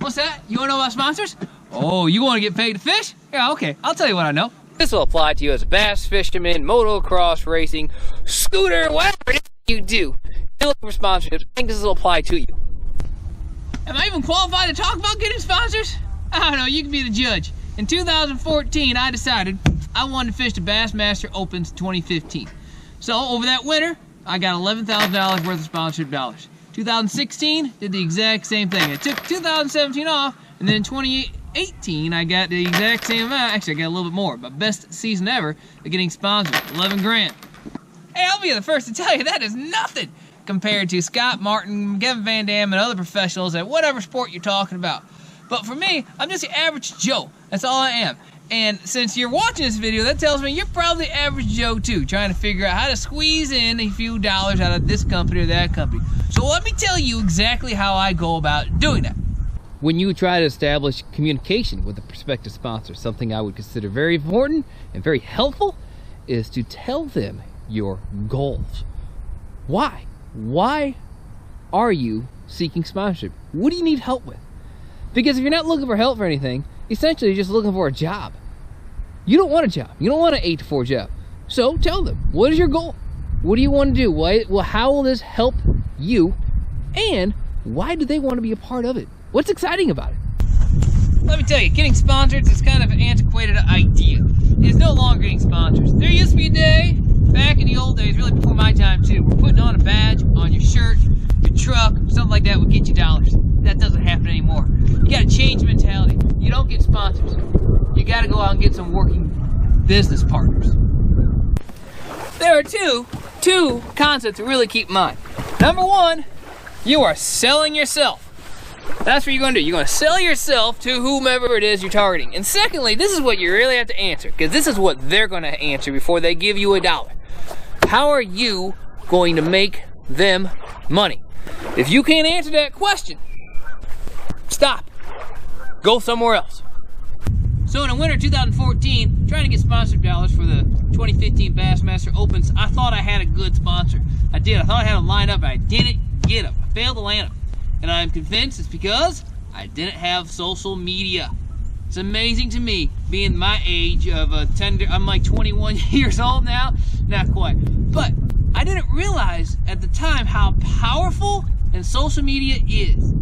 What's that? You wanna know about sponsors? Oh, you wanna get paid to fish? Yeah, okay, I'll tell you what I know. This will apply to you as a bass fisherman, motocross racing, scooter, whatever it is you do. You're looking for sponsorships. I think this will apply to you. Am I even qualified to talk about getting sponsors? I don't know, you can be the judge. In 2014, I decided I wanted to fish the Bassmaster Opens 2015. So over that winter, I got $11,000 worth of sponsorship dollars. 2016, did the exact same thing. I took 2017 off, and then in 2018, I got the exact same amount. Actually, I got a little bit more. My best season ever of getting sponsored, 11 grand. Hey, I'll be the first to tell you that is nothing compared to Scott Martin, Kevin Van Dam, and other professionals at whatever sport you're talking about. But for me, I'm just the average Joe. That's all I am. And since you're watching this video, that tells me you're probably average Joe too, trying to figure out how to squeeze in a few dollars out of this company or that company. So let me tell you exactly how I go about doing that. When you try to establish communication with a prospective sponsor, something I would consider very important and very helpful is to tell them your goals. Why? Why are you seeking sponsorship? What do you need help with? Because if you're not looking for help for anything, essentially you're just looking for a job. You don't want a job. You don't want an 8 to 4 job. So tell them, what is your goal? What do you want to do? How will this help you? And why do they want to be a part of it? What's exciting about it? Let me tell you, getting sponsors is kind of an antiquated idea. It's no longer getting sponsors. There used to be a day, back in the old days, really before my time too, where putting on a badge on your shirt, your truck, something like that would get you dollars. That doesn't happen anymore. You gotta change mentality. You don't get sponsors. You gotta go out and get some working business partners. There are two concepts to really keep in mind. Number one, you are selling yourself. That's what you're gonna do. You're gonna sell yourself to whomever it is you're targeting. And secondly, this is what you really have to answer, because this is what they're gonna answer before they give you $1. How are you going to make them money? If you can't answer that question, stop. Go somewhere else. So in the winter 2014, trying to get sponsored dollars for the 2015 Bassmaster Opens, I thought I had a good sponsor. I did. I thought I had them lined up, but I didn't get them. I failed to land them. And I'm convinced it's because I didn't have social media. It's amazing to me, being my age of I'm like 21 years old now. Not quite. But I didn't realize at the time how powerful and social media is.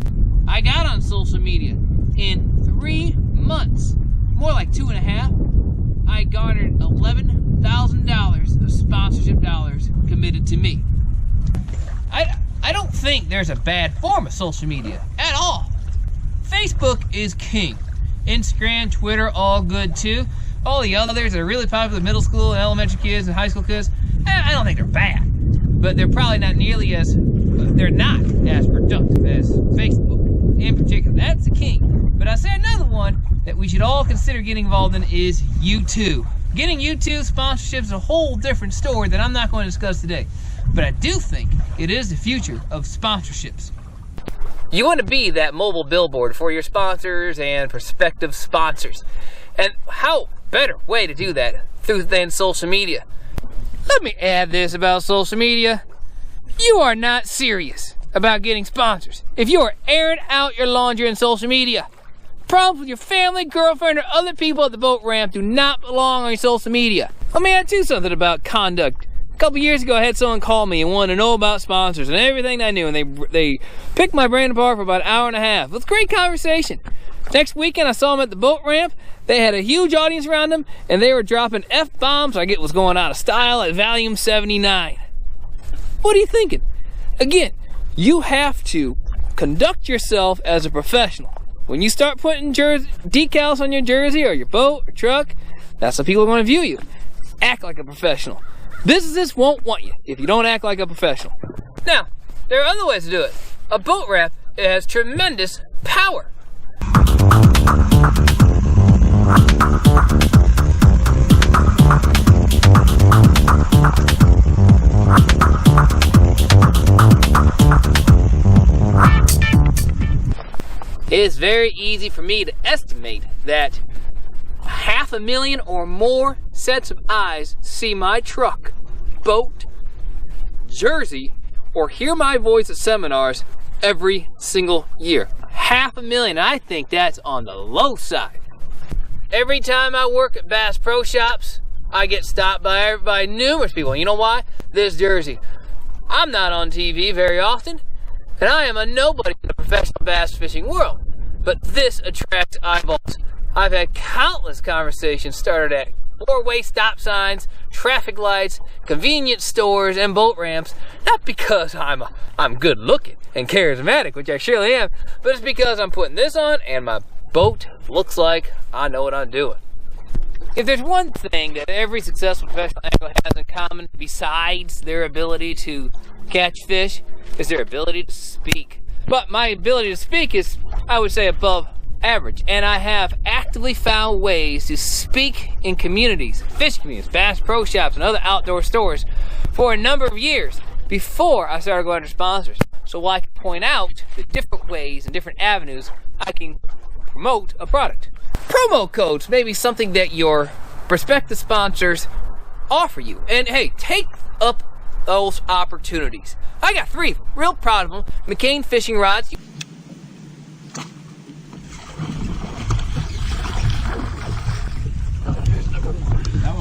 I got on social media in 3 months, more like 2.5. I garnered $11,000 of sponsorship dollars committed to me. I don't think there's a bad form of social media at all. Facebook is king. Instagram, Twitter, all good too. All the others that are really popular with middle school and elementary kids and high school kids, I don't think they're bad. But they're probably not nearly as, they're not as productive as Facebook in particular. That's the king. But I say another one that we should all consider getting involved in is YouTube. Getting YouTube sponsorships is a whole different story that I'm not going to discuss today. But I do think it is the future of sponsorships. You want to be that mobile billboard for your sponsors and prospective sponsors. And how better way to do that than social media? Let me add this about social media. You are not serious about getting sponsors if you are airing out your laundry on social media. Problems with your family, girlfriend, or other people at the boat ramp do not belong on your social media. Let me add to something about conduct. A couple years ago, I had someone call me and wanted to know about sponsors and everything I knew, and they picked my brain apart for about an hour and a half. It was a great conversation. Next weekend, I saw them at the boat ramp. They had a huge audience around them, and they were dropping F-bombs like it was going out of style at volume 79. What are you thinking? Again, you have to conduct yourself as a professional. When you start putting decals on your jersey or your boat or truck, that's how people are going to view you. Act like a professional. Businesses won't want you if you don't act like a professional. Now, there are other ways to do it. A boat ramp, it has tremendous power. It is very easy for me to estimate that 500,000 or more sets of eyes see my truck, boat, jersey, or hear my voice at seminars every single year. 500,000. I think that's on the low side. Every time I work at Bass Pro Shops, I get stopped by numerous people. You know why? This jersey. I'm not on TV very often, and I am a nobody in the professional bass fishing world. But this attracts eyeballs. I've had countless conversations started at four-way stop signs, traffic lights, convenience stores, and boat ramps. Not because I'm good looking and charismatic, which I surely am, but it's because I'm putting this on and my boat looks like I know what I'm doing. If there's one thing that every successful professional angler has in common besides their ability to catch fish, is their ability to speak. But my ability to speak is, I would say, above average, and I have actively found ways to speak in communities, fish communities, Bass Pro Shops, and other outdoor stores for a number of years before I started going to sponsors. So I can point out the different ways and different avenues I can promote a product. Promo codes may be something that your prospective sponsors offer you, and hey, take up those opportunities. I got 3, real proud of them. McCain fishing rods.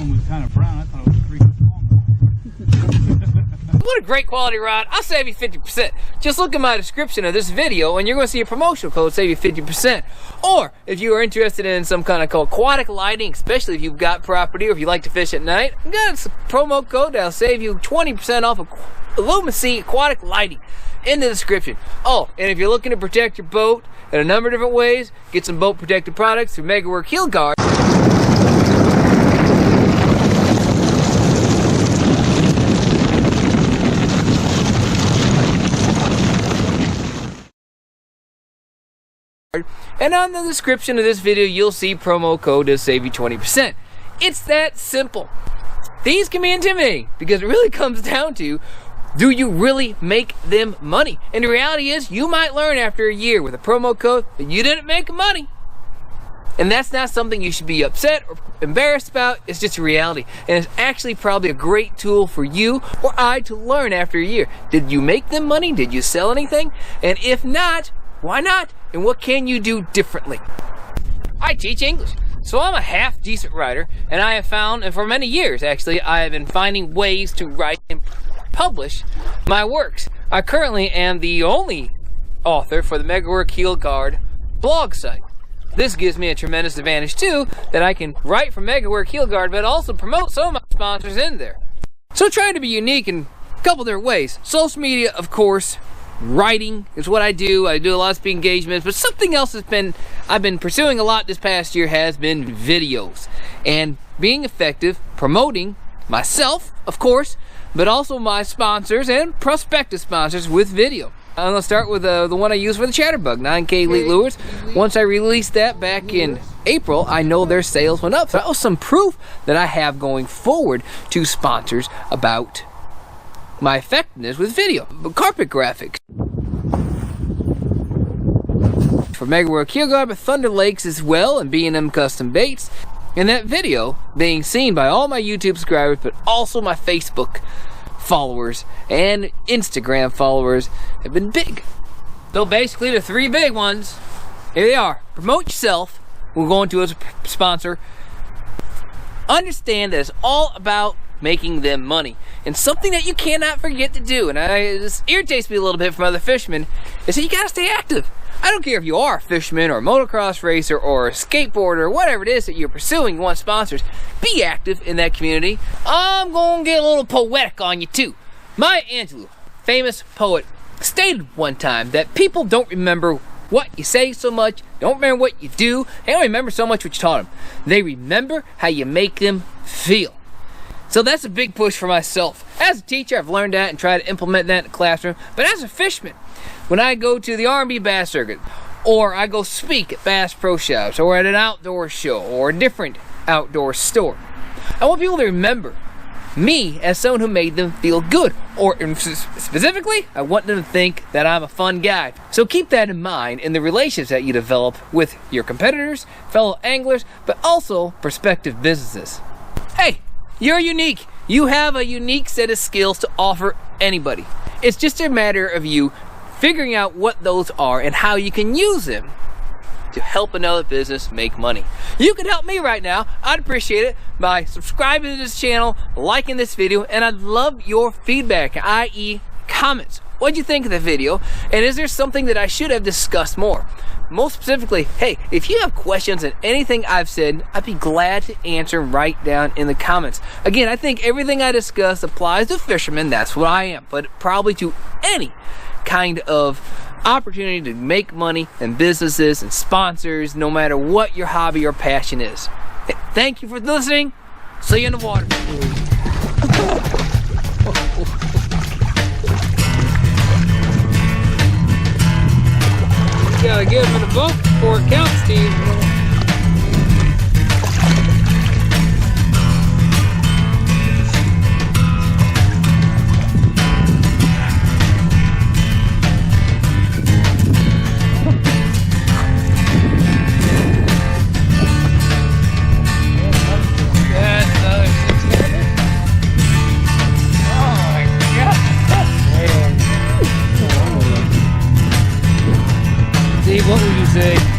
Was kind of brown. I thought it was 3 small. What a great quality rod. I'll save you 50%. Just look at my description of this video and you're going to see a promotional code save you 50%. Or if you are interested in some kind of aquatic lighting, especially if you've got property or if you like to fish at night, I've got a promo code that'll save you 20% off of Lumicy aquatic lighting in the description. Oh, and if you're looking to protect your boat in a number of different ways, get some boat protective products through MegaWork Heel Guard. And on the description of this video, you'll see promo code to save you 20%. It's that simple. These can be intimidating because it really comes down to, do you really make them money? And the reality is, you might learn after a year with a promo code that you didn't make money. And that's not something you should be upset or embarrassed about. It's just a reality. And it's actually probably a great tool for you or I to learn after a year. Did you make them money? Did you sell anything? And if not, why not? And what can you do differently? I teach English, so I'm a half decent writer, and I have found, and for many years actually, I have been finding ways to write and publish my works. I currently am the only author for the MegaWork Heel Guard blog site. This gives me a tremendous advantage too, that I can write for MegaWork Heel Guard, but also promote some of my sponsors in there. So trying to be unique in a couple different ways. Social media, of course. Writing is what I do. I do a lot of speaking engagements, but something else I've been pursuing a lot this past year has been videos and being effective promoting myself, of course, but also my sponsors and prospective sponsors with video. I'm gonna start with the one I use for the Chatterbug 9K Elite Lures. Once I released that back in April, I know their sales went up. So that was some proof that I have going forward to sponsors about my effectiveness with video. Carpet graphics for MegaWork Heel Guard, but Thunder Lakes as well, and B&M Custom Baits. And that video being seen by all my YouTube subscribers, but also my Facebook followers and Instagram followers have been big. So basically the 3 big ones, here they are. Promote yourself. We're going to as a sponsor. Understand that it's all about making them money. And something that you cannot forget to do, and this irritates me a little bit from other fishermen, is that you gotta stay active. I don't care if you are a fisherman or a motocross racer or a skateboarder or whatever it is that you're pursuing, you want sponsors, be active in that community. I'm gonna get a little poetic on you too. Maya Angelou, famous poet, stated one time that people don't remember what you say so much, don't remember what you do, they don't remember so much what you taught them. They remember how you make them feel. So that's a big push for myself. As a teacher, I've learned that and tried to implement that in the classroom. But as a fisherman, when I go to the R&B Bass Circuit, or I go speak at Bass Pro Shops, or at an outdoor show, or a different outdoor store, I want people to remember me as someone who made them feel good. Or specifically, I want them to think that I'm a fun guy. So keep that in mind in the relationships that you develop with your competitors, fellow anglers, but also prospective businesses. Hey! You're unique. You have a unique set of skills to offer anybody. It's just a matter of you figuring out what those are and how you can use them to help another business make money. You can help me right now. I'd appreciate it by subscribing to this channel, liking this video, and I'd love your feedback, i.e. comments. What'd you think of the video? And is there something that I should have discussed more? Most specifically, hey, if you have questions on anything I've said, I'd be glad to answer right down in the comments. Again, I think everything I discuss applies to fishermen, that's what I am, but probably to any kind of opportunity to make money and businesses and sponsors, no matter what your hobby or passion is. Thank you for listening. See you in the water. You gotta give him the boat before it counts, Steve. What would you say?